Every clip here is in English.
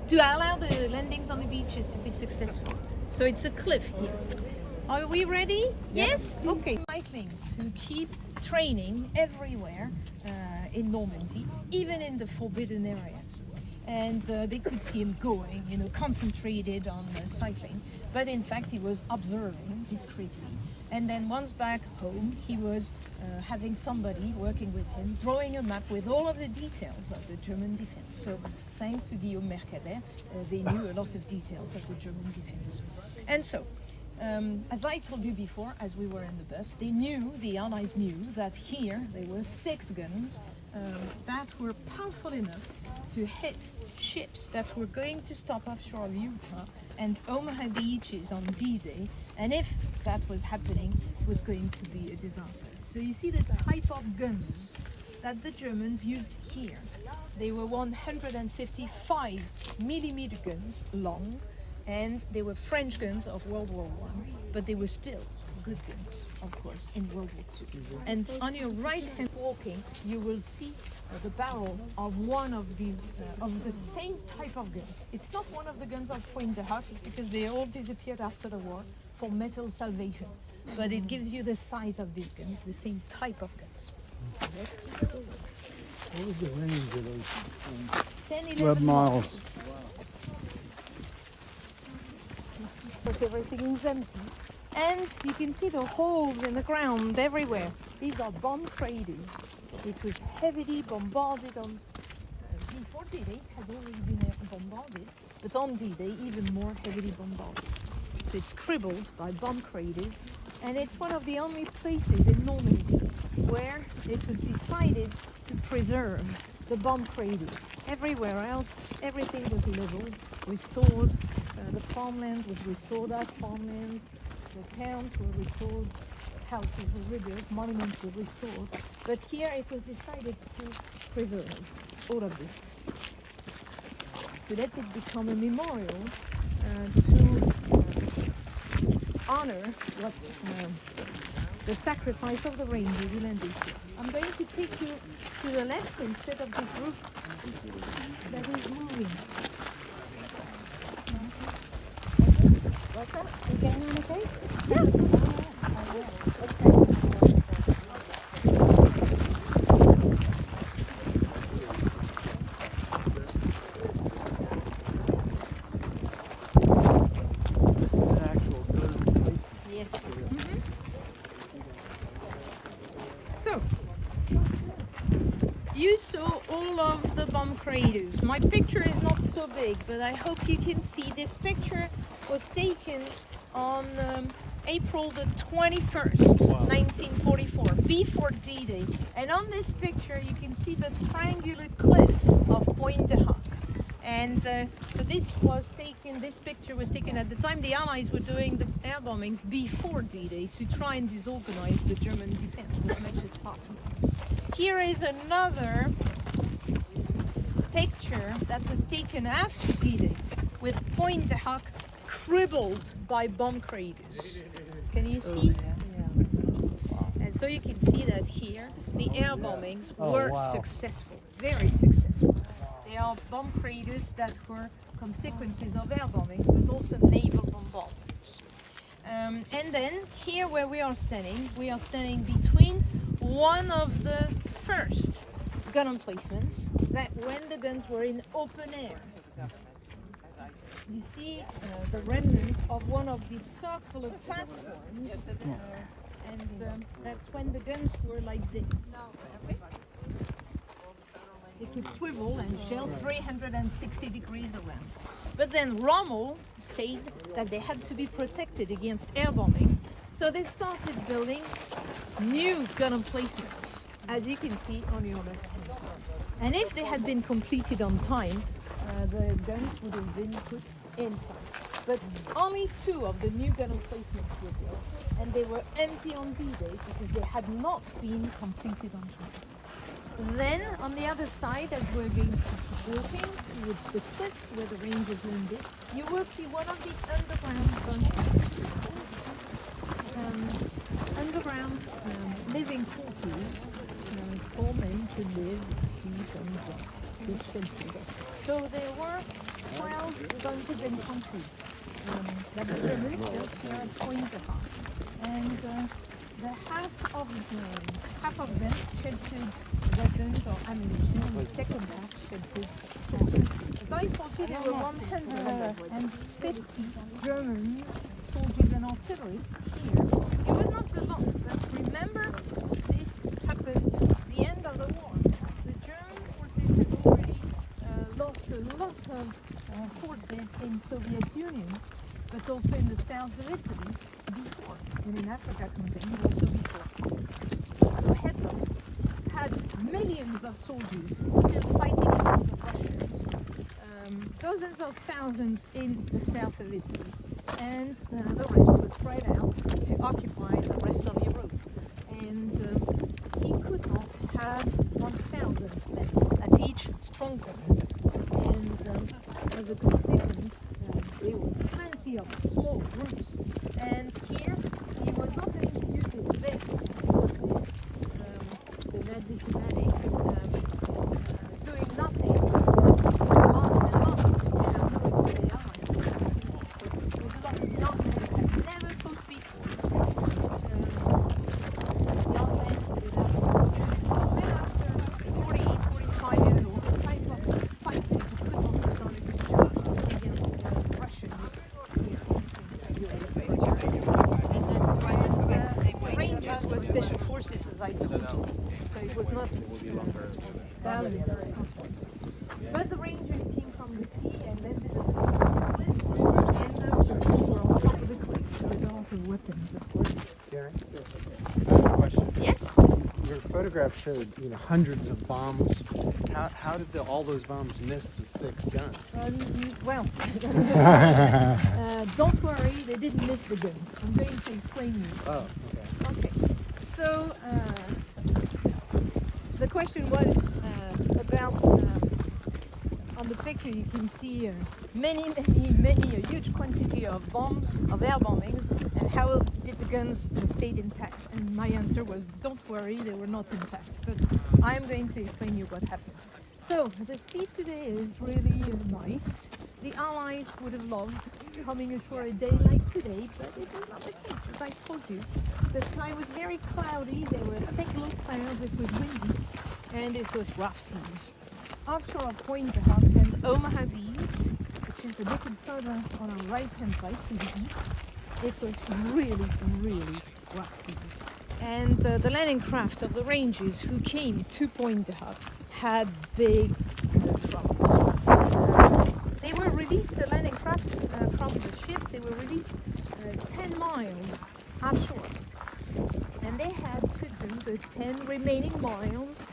to allow the landings on the beaches to be successful. So it's a cliff here. Are we ready? Yes? Okay. Cycling to keep training everywhere in Normandy, even in the forbidden areas. And they could see him going, concentrated on cycling. But in fact, he was observing discreetly. And then once back home, he was having somebody working with him, drawing a map with all of the details of the German defense. So thanks to Guillaume Mercader, they knew a lot of details of the German defense. And so, as I told you before, as we were in the bus, the Allies knew that here there were 6 guns that were powerful enough to hit ships that were going to stop offshore of Utah and Omaha Beach is on D-Day. And if that was happening, it was going to be a disaster. So you see the type of guns that the Germans used here. They were 155 millimeter guns long, and they were French guns of World War I, but they were still good guns, of course, in World War II. And on your right hand walking, you will see the barrel of one of these, of the same type of guns. It's not one of the guns of Pointe de Seine, because they all disappeared after the war for metal salvation. But it gives you the size of these guns, the same type of guns. Let's keep it going. What was the range of those? 10, 12 miles. Of course, everything is empty. And you can see the holes in the ground everywhere. These are bomb craters. It was heavily bombarded on before D-Day, had already been bombarded, but on D-Day even more heavily bombarded. So it's cribbled by bomb craters, and it's one of the only places in Normandy where it was decided to preserve the bomb craters. Everywhere else, everything was leveled, restored. The farmland was restored as farmland. The towns were restored, houses were rebuilt, monuments were restored. But here it was decided to preserve all of this, to let it become a memorial to honor what the sacrifice of the Rangers in Normandy. I'm going to take you to the left instead of this group that is moving. What's up? You getting on okay? Yeah. Yes. Mm-hmm. So, you saw all of the bomb craters. My picture is not so big, but I hope you can see this picture was taken on April the 21st, 1944, before D-Day. And on this picture you can see the triangular cliff of Pointe de Seine. And so this picture was taken at the time the Allies were doing the air bombings before D-Day to try and disorganize the German defense as much as possible. Here is another picture that was taken after D-Day with Pointe de Seine cribbled by bomb craters. Can you see? And so you can see that here the air bombings were successful, very successful. They are bomb craters that were consequences of air bombings, but also naval bombardments. And then here where we are standing between one of the first gun emplacements that when the guns were in open air. You see the remnant of one of these circular platforms, and that's when the guns were like this. Okay? They could swivel and shell 360 degrees around. But then Rommel said that they had to be protected against air bombings, so they started building new gun emplacements, as you can see on your left-hand side. And if they had been completed on time, the guns would have been put inside. But only 2 of the new gun emplacements were built, and they were empty on D-Day because they had not been completed on time. Then, on the other side, as we're going to keep walking towards the cliffs where the Rangers landed, you will see one of the underground bunkers. Living quarters for men to live, sleep, and fish and food. So there were 12 guns of infantry that were built here at Pointe de Seine. And the half of them sheltered weapons or ammunition, and the second half sheltered soldiers. As I told you, there were 150 German soldiers and artillerists here. It was not a lot, but remember, this happened towards the end of the war. The German forces had already lost a lot of forces in Soviet Union, but also in the south of Italy before, and in Africa campaign also before. So Hitler had millions of soldiers still fighting against the Russians, dozens of thousands in the south of Italy, and the rest was spread out to occupy the rest of Europe. And he could not have 1,000 men at each stronghold. And as a consequence, there were plenty of small groups. And here, he was not going to use his best forces, the Nazi fanatics, doing nothing for months and months. They are. So there was a lot of young men that had never fought before. Young men without experience. So men after 40, 45 years old, the type of fighters who could also have done a good job against the Russians here in the Rangers were special forces, as I told you. So it was not balanced, of course. But the Rangers came from the sea and landed at the top of the cliff, and the Germans were on top of the cliff with all the weapons, of course. Karen, question. Yes? Your photograph showed, hundreds of bombs. How did all those bombs miss the 6 guns? Well, don't worry, they didn't miss the guns. I'm going to explain you. Oh, okay. Okay, so the question was about, on the picture you can see many, a huge quantity of bombs, of air bombings, and how did the guns stay intact? And my answer was, don't worry, they were not intact. But I am going to explain you what happened. So, the sea today is really nice. The Allies would have loved coming ashore a day like today, but it was not the case. As I told you, the sky was very cloudy, there were thick low clouds, it was windy, and it was rough seas. Offshore of Pointe de Seine and Omaha Beach, which is a little further on our right-hand side to the east, it was really, really rough seas. And the landing craft of the Rangers who came to Pointe de Seine had big troubles. They were released, the landing craft from the ships, they were released 10 miles offshore. And they had to do the 10 remaining miles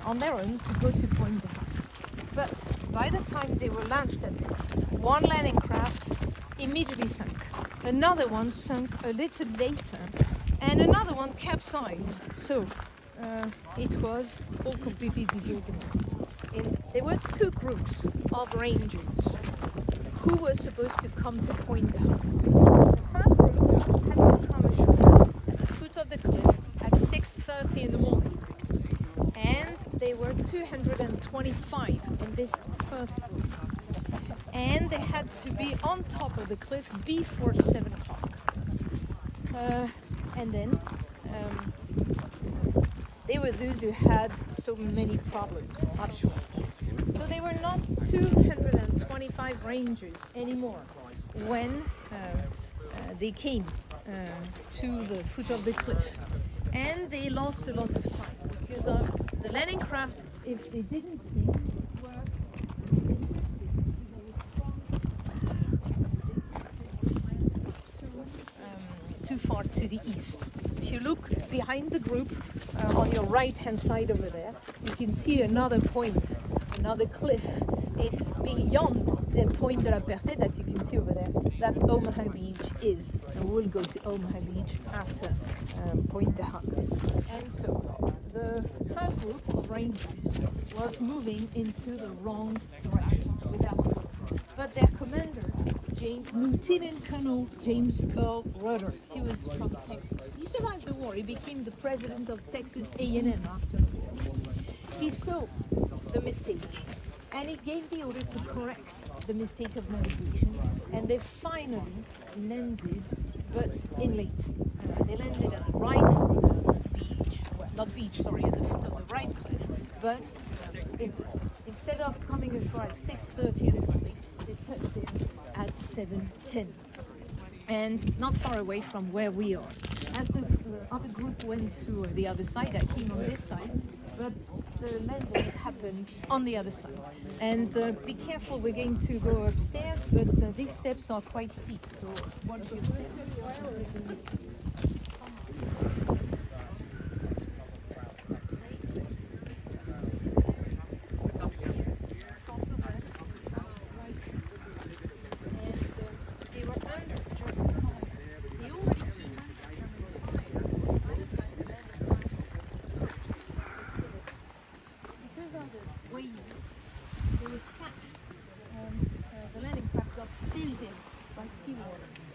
on their own to go to Pointe de Seine. But by the time they were launched at sea, one landing craft immediately sank. Another one sunk a little later, and another one capsized. So it was all completely disorganized. And there were 2 groups of Rangers who were supposed to come to Pointe de Seine. The first group had to come ashore at the foot of the cliff at 6:30 in the morning. And they were 225 in this first group. And they had to be on top of the cliff before 7 o'clock. And then they were those who had so many problems offshore. So they were not 225 Rangers anymore when they came to the foot of the cliff. And they lost a lot of time because the landing craft, if they didn't sink, were too far to the east. If you look behind the group on your right hand side over there, you can see another point, another cliff. It's beyond the Pointe de la Percée that you can see over there, that Omaha Beach is. And we'll go to Omaha Beach after Pointe de Seine. And so the first group of Rangers was moving into the wrong direction without hope. But their commander, Lieutenant Colonel James Earl Rudder, he was from Texas. He survived the war. He became the president of Texas A&M after the war. He saw the mistake and it gave the order to correct the mistake of navigation, and they finally landed, but in late. They landed at the right beach, well, not beach, sorry, at the foot of the right cliff, but instead of coming ashore at 6:30 in the morning, they touched in at 7:10, and not far away from where we are. As the other group went to the other side, I came on this side, but the landings happened on the other side. And be careful, we're going to go upstairs, but these steps are quite steep, so watch your steps.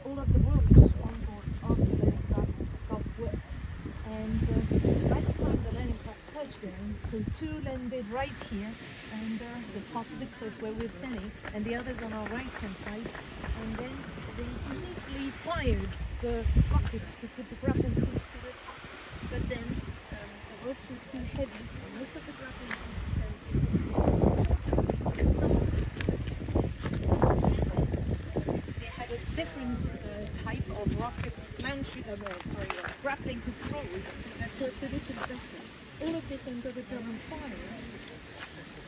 All of the ropes on board of the landing craft got wet, and by the time the landing craft touched down, so two landed right here, and the part of the cliff where we're standing, and the others on our right hand side, and then they immediately fired the rockets to put the grappling hooks to the top, but then the ropes were too heavy, and most of the grappling hooks different type of rocket launcher, grappling hook throwers that worked a little better. All of this under the German fire,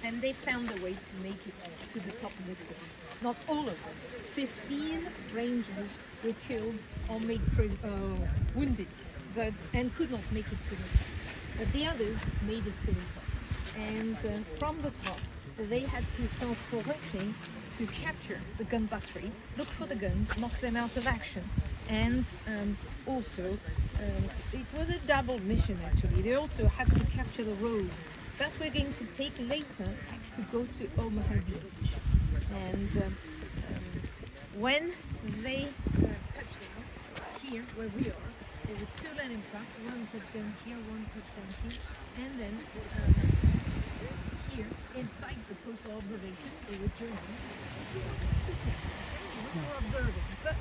and they found a way to make it to the top of the cliff. Not all of them. 15 rangers were killed or made wounded, and could not make it to the top. But the others made it to the top. And from the top, they had to start progressing to capture the gun battery, look for the guns, knock them out of action, and also it was a double mission actually. They also had to capture the road that we're going to take later to go to Omaha Beach. And when they touched down here where we are, there were two landing craft, one touched down here, one touched down here, and then here, inside the postal observation, there were Germans shooting. They were observing, but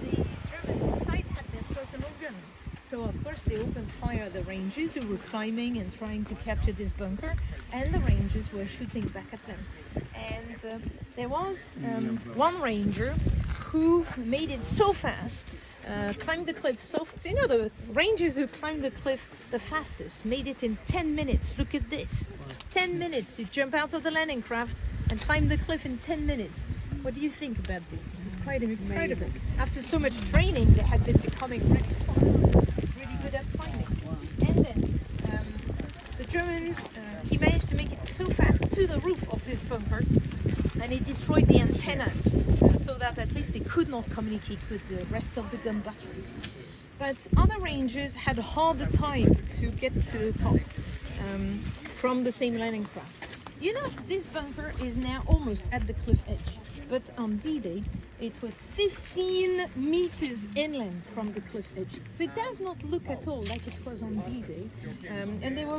the Germans inside had their personal guns. So of course they opened fire at the Rangers who were climbing and trying to capture this bunker, and the Rangers were shooting back at them. And there was one Ranger who made it so fast, climbed the cliff so the Rangers who climbed the cliff the fastest made it in 10 minutes. Look at this. 10 minutes. You jump out of the landing craft and climb the cliff in 10 minutes. What do you think about this? It was quite incredible. After so much training, they had been becoming really strong, really good at climbing. And then the Germans, he managed to make it so fast to the roof of this bunker, and he destroyed the antennas so that at least they could not communicate with the rest of the gun battery. But other Rangers had a harder time to get to the top from the same landing craft. You know, this bunker is now almost at the cliff edge, but on D-Day it was 15 meters inland from the cliff edge. So it does not look at all like it was on D-Day. And there were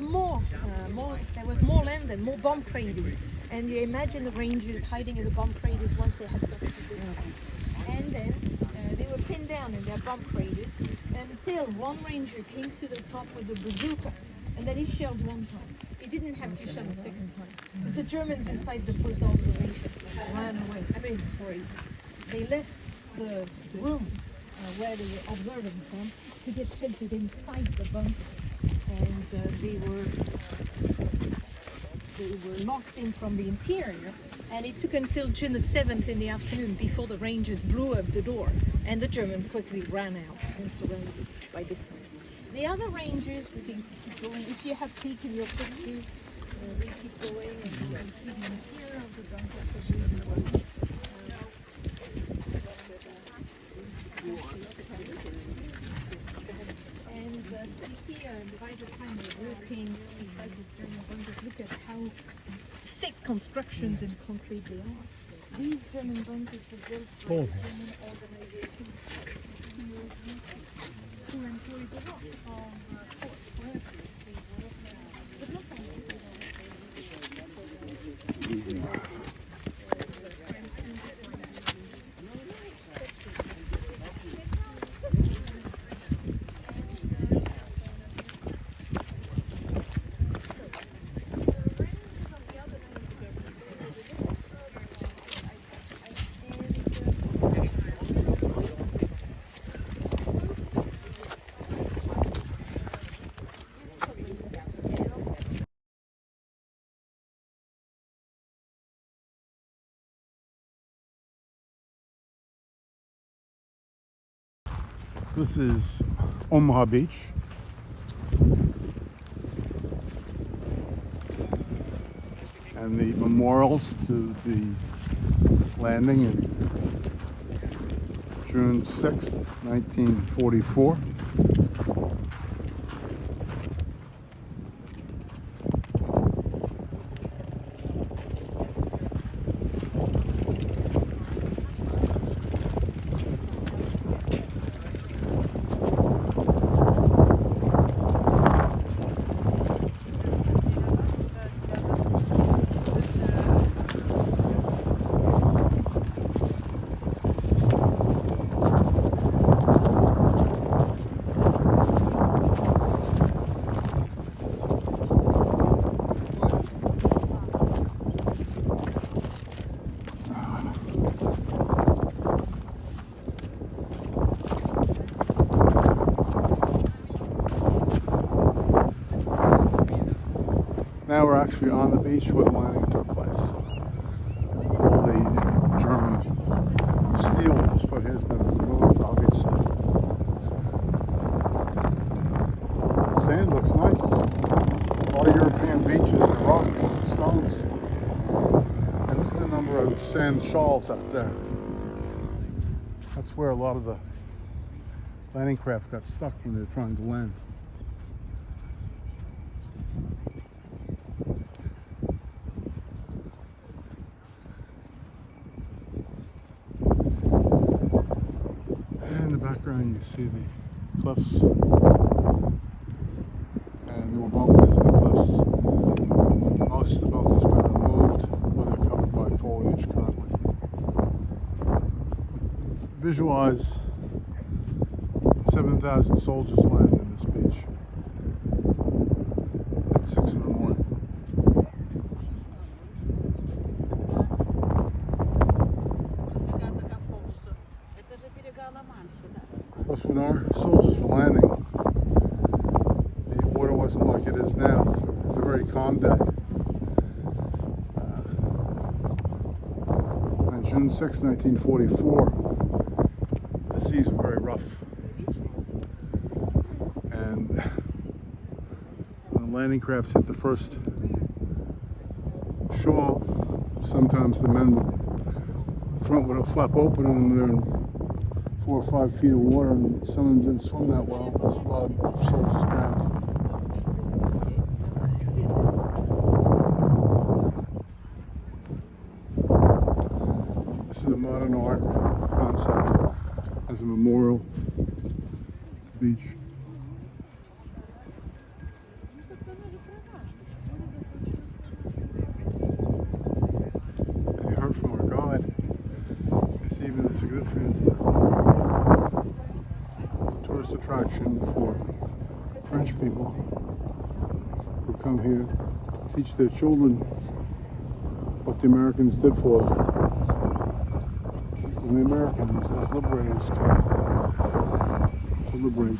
there was more land and more bomb craters. And you imagine the Rangers hiding in the bomb craters once they had got to the top. And then they were pinned down in their bomb craters until one Ranger came to the top with a bazooka, and then he shelled one time. He didn't have to shell a second time, because the Germans inside the post observation ran away. They left the room where they were observing from to get sheltered inside the bunker, and they were locked in from the interior, and it took until June the 7th in the afternoon before the Rangers blew up the door, and the Germans quickly ran out and surrounded it by this time. The other Rangers were going to keep going. If you have taken your pictures, they keep going, and you can see the interior of the bunker for reason. And see here, by the time we're walking beside these German bunkers, look at how thick constructions in concrete they are. These German bunkers were built by the German organization to employ the lot of forced workers. But not only This is Omaha Beach. And the memorials to the landing in June 6th, 1944. Now we're actually on the beach where the landing took place. All the German steel was put here, has been removed, obviously. The sand looks nice. A lot of European beaches and rocks and stones. And look at the number of sand shoals out there. That's where a lot of the landing craft got stuck when they were trying to land. In the background you see the cliffs, and there were bunkers in the cliffs. Most of the bunkers have been removed, or they're covered by foliage currently. Visualize 7,000 soldiers landed in this beach at 6 in the morning. Plus, when our soldiers were landing, the water wasn't like it is now, so it's a very calm day. On June 6, 1944, the seas were very rough. And when the landing crafts hit the first shoal, sometimes the men would, front would flap open and they're in 4 or 5 feet of water, and some of them didn't swim that well. There's a lot of soldiers drowned. This is a modern art concept as a memorial beach. As you heard from our guide, it's even a significant tourist attraction for French people who come here to teach their children what the Americans did for them. When the Americans, as liberators, came to liberate